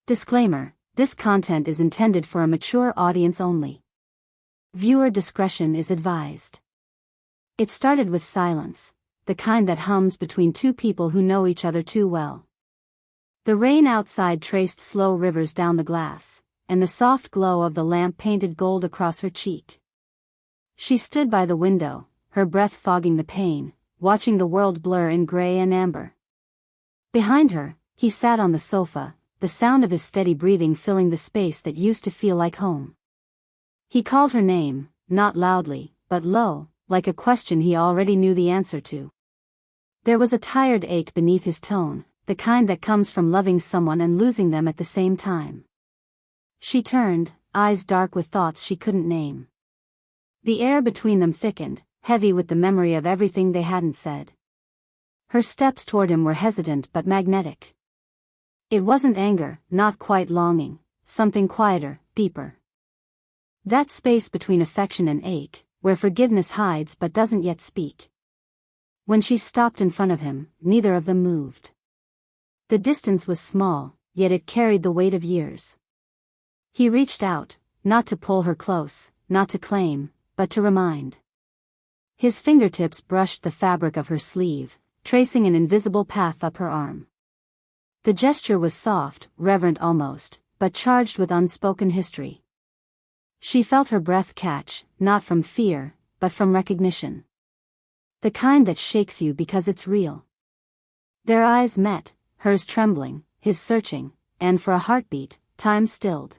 Disclaimer: this content is intended for a mature audience only. Viewer discretion is advised. It started with silence, the kind that hums between two people who know each other too well. The rain outside traced slow rivers down the glass, and the soft glow of the lamp painted gold across her cheek. She stood by the window, her breath fogging the pane, watching the world blur in gray and amber. Behind her, he sat on the sofa, the sound of his steady breathing filling the space that used to feel like home. He called her name, not loudly, but low, like a question he already knew the answer to. There was a tired ache beneath his tone, the kind that comes from loving someone and losing them at the same time. She turned, eyes dark with thoughts she couldn't name. The air between them thickened, heavy with the memory of everything they hadn't said. Her steps toward him were hesitant but magnetic. It wasn't anger, not quite longing, something quieter, deeper. That space between affection and ache, where forgiveness hides but doesn't yet speak. When she stopped in front of him, neither of them moved. The distance was small, yet it carried the weight of years. He reached out, not to pull her close, not to claim, but to remind. His fingertips brushed the fabric of her sleeve, tracing an invisible path up her arm. The gesture was soft, reverent almost, but charged with unspoken history. She felt her breath catch, not from fear, but from recognition. The kind that shakes you because it's real. Their eyes met, hers trembling, his searching, and for a heartbeat, time stilled.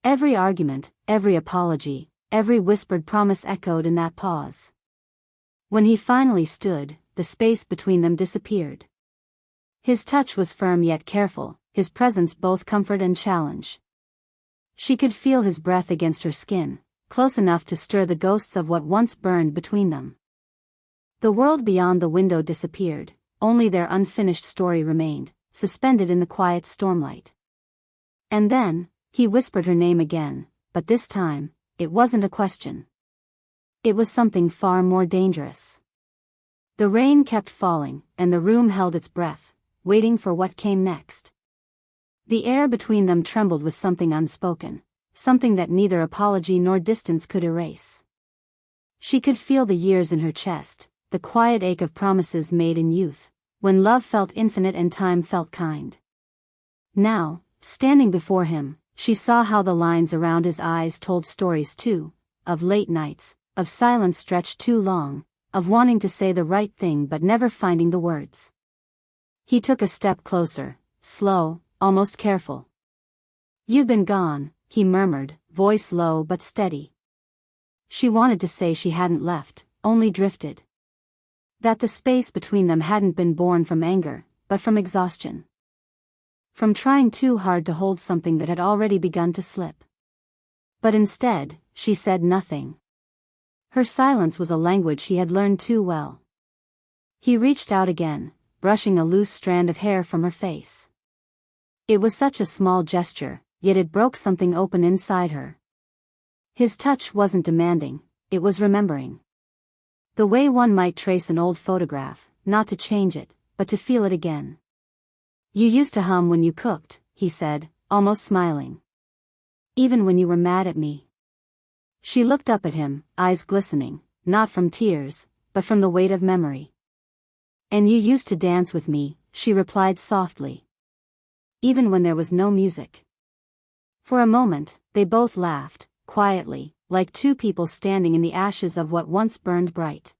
Every argument, every apology, every whispered promise echoed in that pause. When he finally stood, the space between them disappeared. His touch was firm yet careful, his presence both comfort and challenge. She could feel his breath against her skin, close enough to stir the ghosts of what once burned between them. The world beyond the window disappeared, only their unfinished story remained, suspended in the quiet stormlight. And then, he whispered her name again, but this time, it wasn't a question. It was something far more dangerous. The rain kept falling, and the room held its breath, waiting for what came next. The air between them trembled with something unspoken, something that neither apology nor distance could erase. She could feel the years in her chest, the quiet ache of promises made in youth, when love felt infinite and time felt kind. Now, standing before him, she saw how the lines around his eyes told stories too, of late nights, of silence stretched too long, of wanting to say the right thing but never finding the words. He took a step closer, slow, almost careful. "You've been gone," he murmured, voice low but steady. She wanted to say she hadn't left, only drifted. That the space between them hadn't been born from anger, but from exhaustion. From trying too hard to hold something that had already begun to slip. But instead, she said nothing. Her silence was a language he had learned too well. He reached out again, brushing a loose strand of hair from her face. It was such a small gesture, yet it broke something open inside her. His touch wasn't demanding, it was remembering. The way one might trace an old photograph, not to change it, but to feel it again. "You used to hum when you cooked," he said, almost smiling. "Even when you were mad at me." She looked up at him, eyes glistening, not from tears, but from the weight of memory. "And you used to dance with me," she replied softly. "Even when there was no music." For a moment, they both laughed, quietly, like two people standing in the ashes of what once burned bright.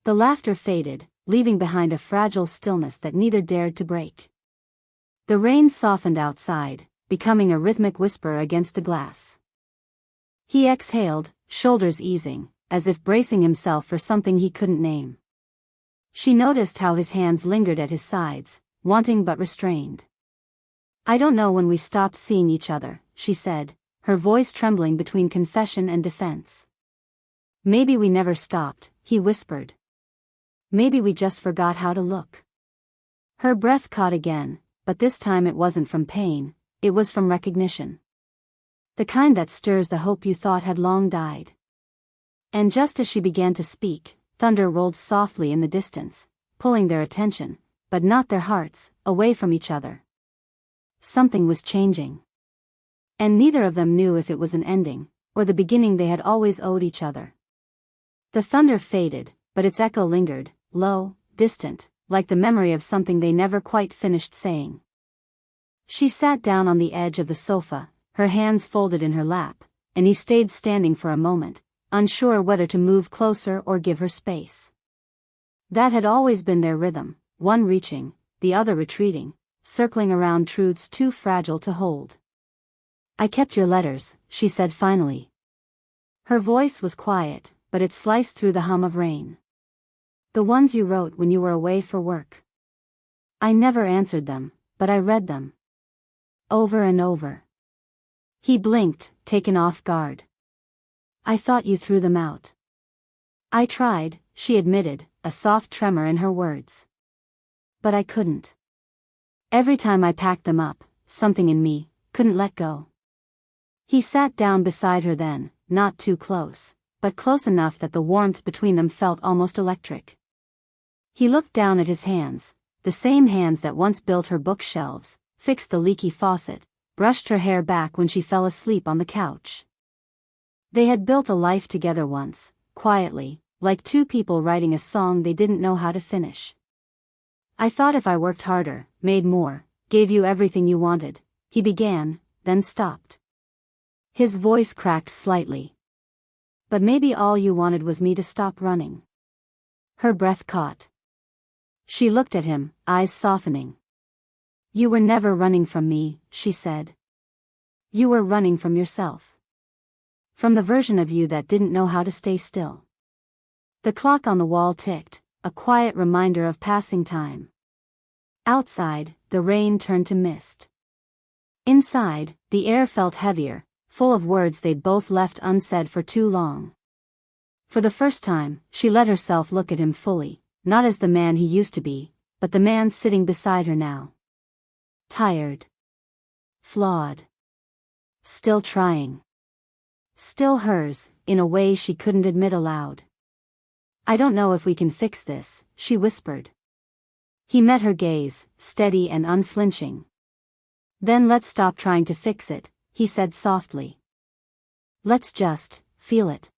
The laughter faded, leaving behind a fragile stillness that neither dared to break. The rain softened outside, becoming a rhythmic whisper against the glass. He exhaled, shoulders easing, as if bracing himself for something he couldn't name. She noticed how his hands lingered at his sides, wanting but restrained. "I don't know when we stopped seeing each other," she said, her voice trembling between confession and defense. "Maybe we never stopped," he whispered. "Maybe we just forgot how to look." Her breath caught again, but this time it wasn't from pain, it was from recognition. The kind that stirs the hope you thought had long died. And just as she began to speak, thunder rolled softly in the distance, pulling their attention, but not their hearts, away from each other. Something was changing. And neither of them knew if it was an ending, or the beginning they had always owed each other. The thunder faded, but its echo lingered, low, distant, like the memory of something they never quite finished saying. She sat down on the edge of the sofa, her hands folded in her lap, and he stayed standing for a moment, unsure whether to move closer or give her space. That had always been their rhythm, one reaching, the other retreating, circling around truths too fragile to hold. "I kept your letters," she said finally. Her voice was quiet, but it sliced through the hum of rain. "The ones you wrote when you were away for work. I never answered them, but I read them. Over and over." He blinked, taken off guard. "I thought you threw them out." "I tried," she admitted, a soft tremor in her words. "But I couldn't. Every time I packed them up, something in me couldn't let go." He sat down beside her then, not too close, but close enough that the warmth between them felt almost electric. He looked down at his hands, the same hands that once built her bookshelves, fixed the leaky faucet, brushed her hair back when she fell asleep on the couch. They had built a life together once, quietly, like two people writing a song they didn't know how to finish. "I thought if I worked harder, made more, gave you everything you wanted," he began, then stopped. His voice cracked slightly. "But maybe all you wanted was me to stop running." Her breath caught. She looked at him, eyes softening. "You were never running from me," she said. "You were running from yourself. From the version of you that didn't know how to stay still." The clock on the wall ticked, a quiet reminder of passing time. Outside, the rain turned to mist. Inside, the air felt heavier, full of words they'd both left unsaid for too long. For the first time, she let herself look at him fully, not as the man he used to be, but the man sitting beside her now. Tired. Flawed. Still trying. Still hers, in a way she couldn't admit aloud. "I don't know if we can fix this," she whispered. He met her gaze, steady and unflinching. "Then let's stop trying to fix it," he said softly. "Let's just feel it."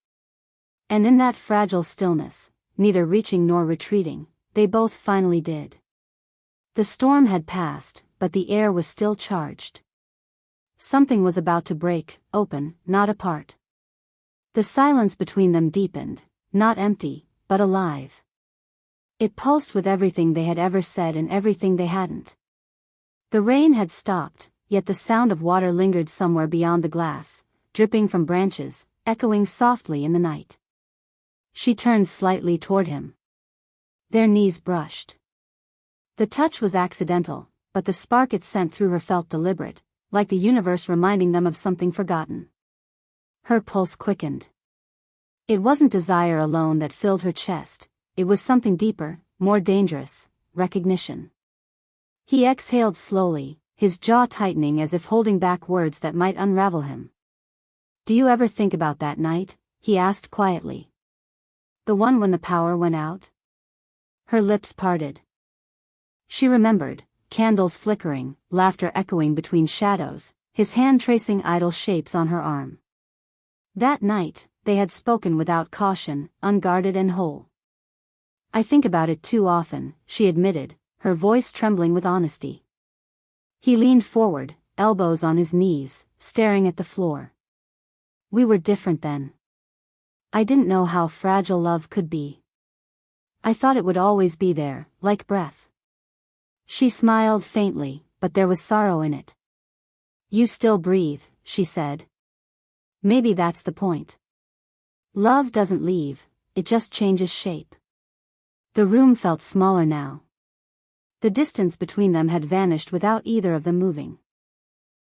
And in that fragile stillness, neither reaching nor retreating, they both finally did. The storm had passed, but the air was still charged. Something was about to break, open, not apart. The silence between them deepened, not empty, but alive. It pulsed with everything they had ever said and everything they hadn't. The rain had stopped, yet the sound of water lingered somewhere beyond the glass, dripping from branches, echoing softly in the night. She turned slightly toward him. Their knees brushed. The touch was accidental, but the spark it sent through her felt deliberate, like the universe reminding them of something forgotten. Her pulse quickened. It wasn't desire alone that filled her chest, it was something deeper, more dangerous, recognition. He exhaled slowly, his jaw tightening as if holding back words that might unravel him. "Do you ever think about that night?" he asked quietly. "The one when the power went out?" Her lips parted. She remembered, candles flickering, laughter echoing between shadows, his hand tracing idle shapes on her arm. That night, they had spoken without caution, unguarded and whole. "I think about it too often," she admitted, her voice trembling with honesty. He leaned forward, elbows on his knees, staring at the floor. "We were different then. I didn't know how fragile love could be. I thought it would always be there, like breath." She smiled faintly, but there was sorrow in it. "You still breathe," she said. "Maybe that's the point. Love doesn't leave, it just changes shape." The room felt smaller now. The distance between them had vanished without either of them moving.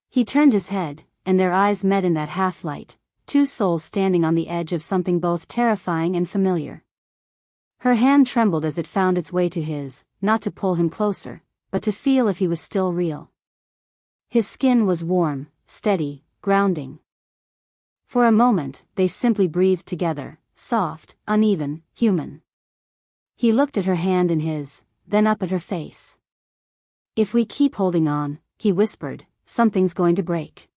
He turned his head, and their eyes met in that half-light, two souls standing on the edge of something both terrifying and familiar. Her hand trembled as it found its way to his, not to pull him closer, but to feel if he was still real. His skin was warm, steady, grounding. For a moment, they simply breathed together, soft, uneven, human. He looked at her hand in his, then up at her face. "If we keep holding on, he whispered, something's going to break.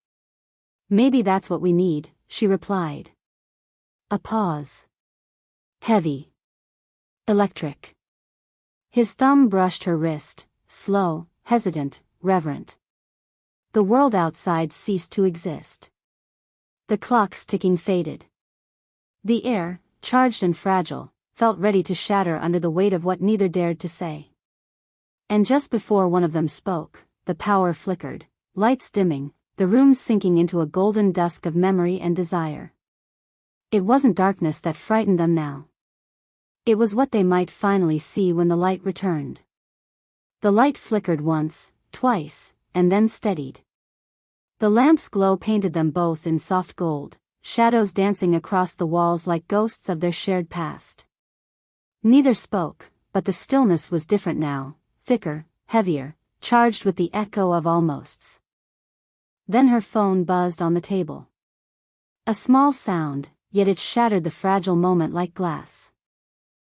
Maybe that's what we need, she replied. A pause. Heavy. Electric. His thumb brushed her wrist, slow, hesitant, reverent. The world outside ceased to exist. The clock's ticking faded. The air, charged and fragile, felt ready to shatter under the weight of what neither dared to say. And just before one of them spoke, the power flickered, lights dimming, the room sinking into a golden dusk of memory and desire. It wasn't darkness that frightened them now. It was what they might finally see when the light returned. The light flickered once, twice, and then steadied. The lamp's glow painted them both in soft gold, shadows dancing across the walls like ghosts of their shared past. Neither spoke, but the stillness was different now, thicker, heavier, charged with the echo of almosts. Then her phone buzzed on the table. A small sound, yet it shattered the fragile moment like glass.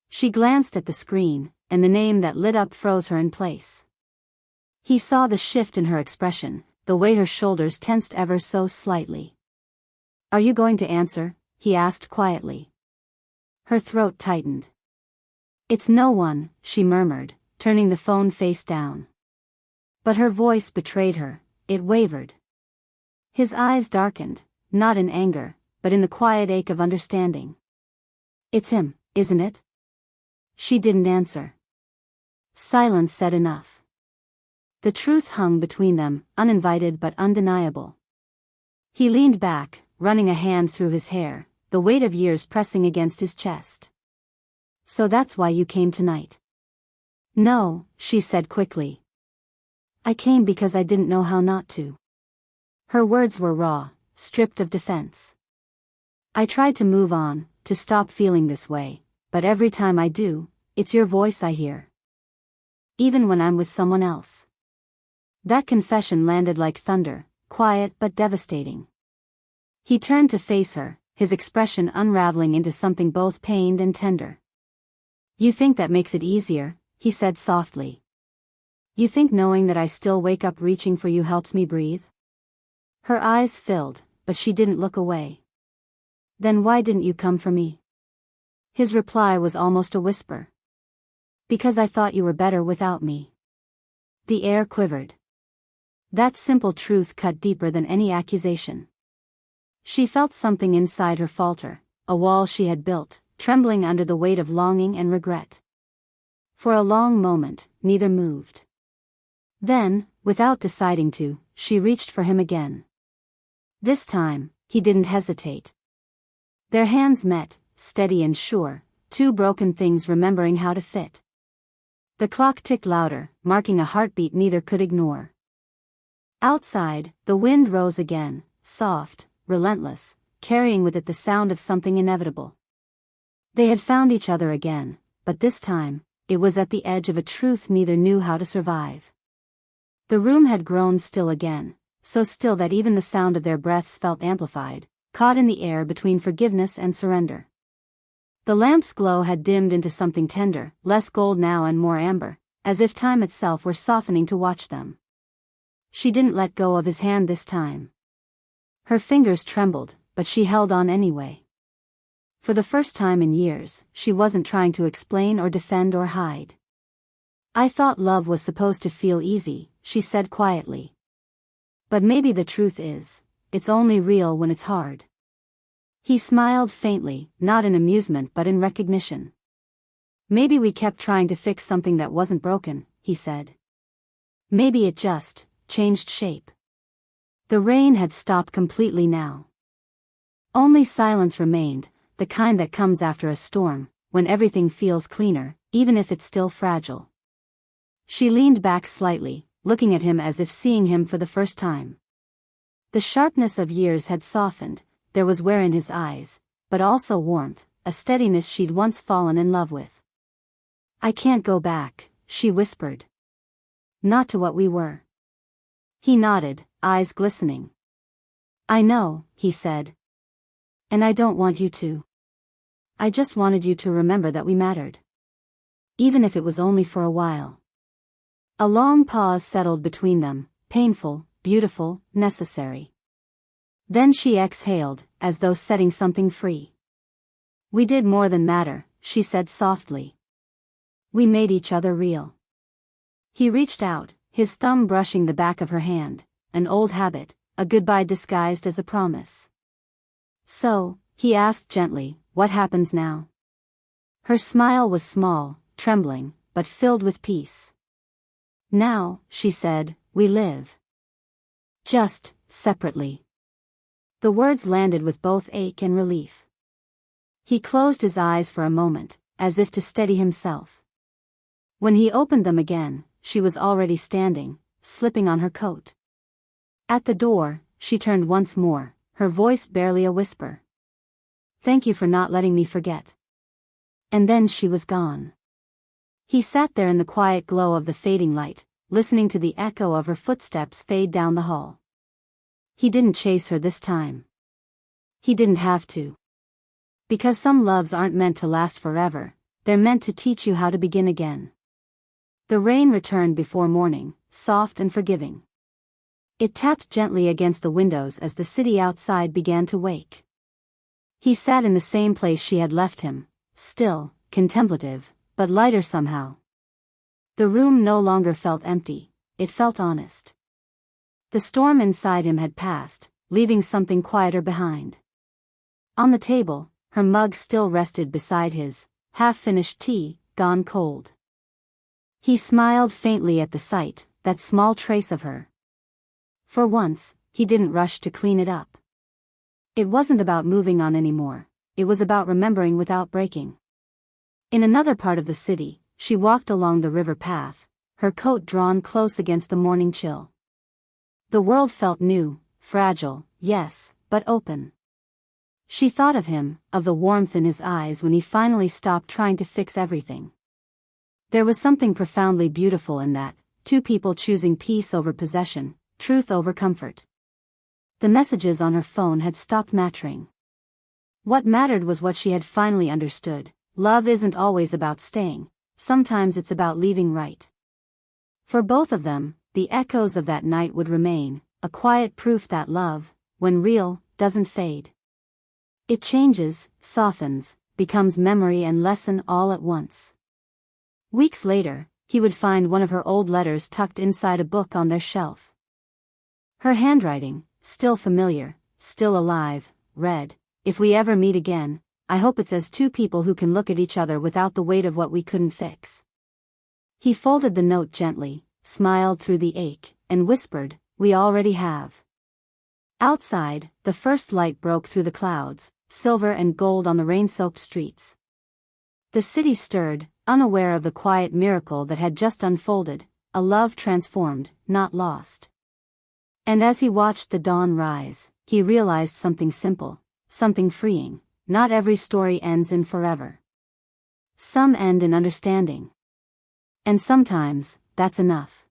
She glanced at the screen, and the name that lit up froze her in place. He saw the shift in her expression, the way her shoulders tensed ever so slightly. Are you going to answer? He asked quietly. Her throat tightened. It's no one, she murmured, turning the phone face down. But her voice betrayed her, it wavered. His eyes darkened, not in anger, but in the quiet ache of understanding. It's him, isn't it? She didn't answer. Silence said enough. The truth hung between them, uninvited but undeniable. He leaned back, running a hand through his hair, the weight of years pressing against his chest. So that's why you came tonight? No, she said quickly. I came because I didn't know how not to. Her words were raw, stripped of defense. I tried to move on, to stop feeling this way, but every time I do, it's your voice I hear. Even when I'm with someone else. That confession landed like thunder, quiet but devastating. He turned to face her, his expression unraveling into something both pained and tender. You think that makes it easier, he said softly. You think knowing that I still wake up reaching for you helps me breathe? Her eyes filled, but she didn't look away. Then why didn't you come for me? His reply was almost a whisper. Because I thought you were better without me. The air quivered. That simple truth cut deeper than any accusation. She felt something inside her falter, a wall she had built, trembling under the weight of longing and regret. For a long moment, neither moved. Then, without deciding to, she reached for him again. This time, he didn't hesitate. Their hands met, steady and sure, two broken things remembering how to fit. The clock ticked louder, marking a heartbeat neither could ignore. Outside, the wind rose again, soft, relentless, carrying with it the sound of something inevitable. They had found each other again, but this time, it was at the edge of a truth neither knew how to survive. The room had grown still again, so still that even the sound of their breaths felt amplified, caught in the air between forgiveness and surrender. The lamp's glow had dimmed into something tender, less gold now and more amber, as if time itself were softening to watch them. She didn't let go of his hand this time. Her fingers trembled, but she held on anyway. For the first time in years, she wasn't trying to explain or defend or hide. I thought love was supposed to feel easy, she said quietly. But maybe the truth is, it's only real when it's hard. He smiled faintly, not in amusement but in recognition. Maybe we kept trying to fix something that wasn't broken, he said. Maybe it just changed shape. The rain had stopped completely now. Only silence remained, the kind that comes after a storm, when everything feels cleaner, even if it's still fragile. She leaned back slightly, looking at him as if seeing him for the first time. The sharpness of years had softened, there was wear in his eyes, but also warmth, a steadiness she'd once fallen in love with. I can't go back, she whispered. Not to what we were. He nodded, eyes glistening. I know, he said. And I don't want you to. I just wanted you to remember that we mattered. Even if it was only for a while. A long pause settled between them, painful, beautiful, necessary. Then she exhaled, as though setting something free. "We did more than matter," she said softly. "We made each other real." He reached out, his thumb brushing the back of her hand, an old habit, a goodbye disguised as a promise. "So," he asked gently, "what happens now?" Her smile was small, trembling, but filled with peace. "Now," she said, "we live. Just, separately." The words landed with both ache and relief. He closed his eyes for a moment, as if to steady himself. When he opened them again, she was already standing, slipping on her coat. At the door, she turned once more, her voice barely a whisper. "Thank you for not letting me forget." And then she was gone. He sat there in the quiet glow of the fading light, listening to the echo of her footsteps fade down the hall. He didn't chase her this time. He didn't have to. Because some loves aren't meant to last forever, they're meant to teach you how to begin again. The rain returned before morning, soft and forgiving. It tapped gently against the windows as the city outside began to wake. He sat in the same place she had left him, still, contemplative, but lighter somehow. The room no longer felt empty, it felt honest. The storm inside him had passed, leaving something quieter behind. On the table, her mug still rested beside his, half-finished tea, gone cold. He smiled faintly at the sight, that small trace of her. For once, he didn't rush to clean it up. It wasn't about moving on anymore, it was about remembering without breaking. In another part of the city, she walked along the river path, her coat drawn close against the morning chill. The world felt new, fragile, yes, but open. She thought of him, of the warmth in his eyes when he finally stopped trying to fix everything. There was something profoundly beautiful in that, two people choosing peace over possession, truth over comfort. The messages on her phone had stopped mattering. What mattered was what she had finally understood: love isn't always about staying, sometimes it's about leaving right. For both of them, the echoes of that night would remain, a quiet proof that love, when real, doesn't fade. It changes, softens, becomes memory and lesson all at once. Weeks later, he would find one of her old letters tucked inside a book on their shelf. Her handwriting, still familiar, still alive, read, "If we ever meet again, I hope it's as two people who can look at each other without the weight of what we couldn't fix." He folded the note gently, smiled through the ache, and whispered, "We already have." Outside, the first light broke through the clouds, silver and gold on the rain-soaked streets. The city stirred, unaware of the quiet miracle that had just unfolded, a love transformed, not lost. And as he watched the dawn rise, he realized something simple, something freeing: not every story ends in forever. Some end in understanding. And sometimes, that's enough.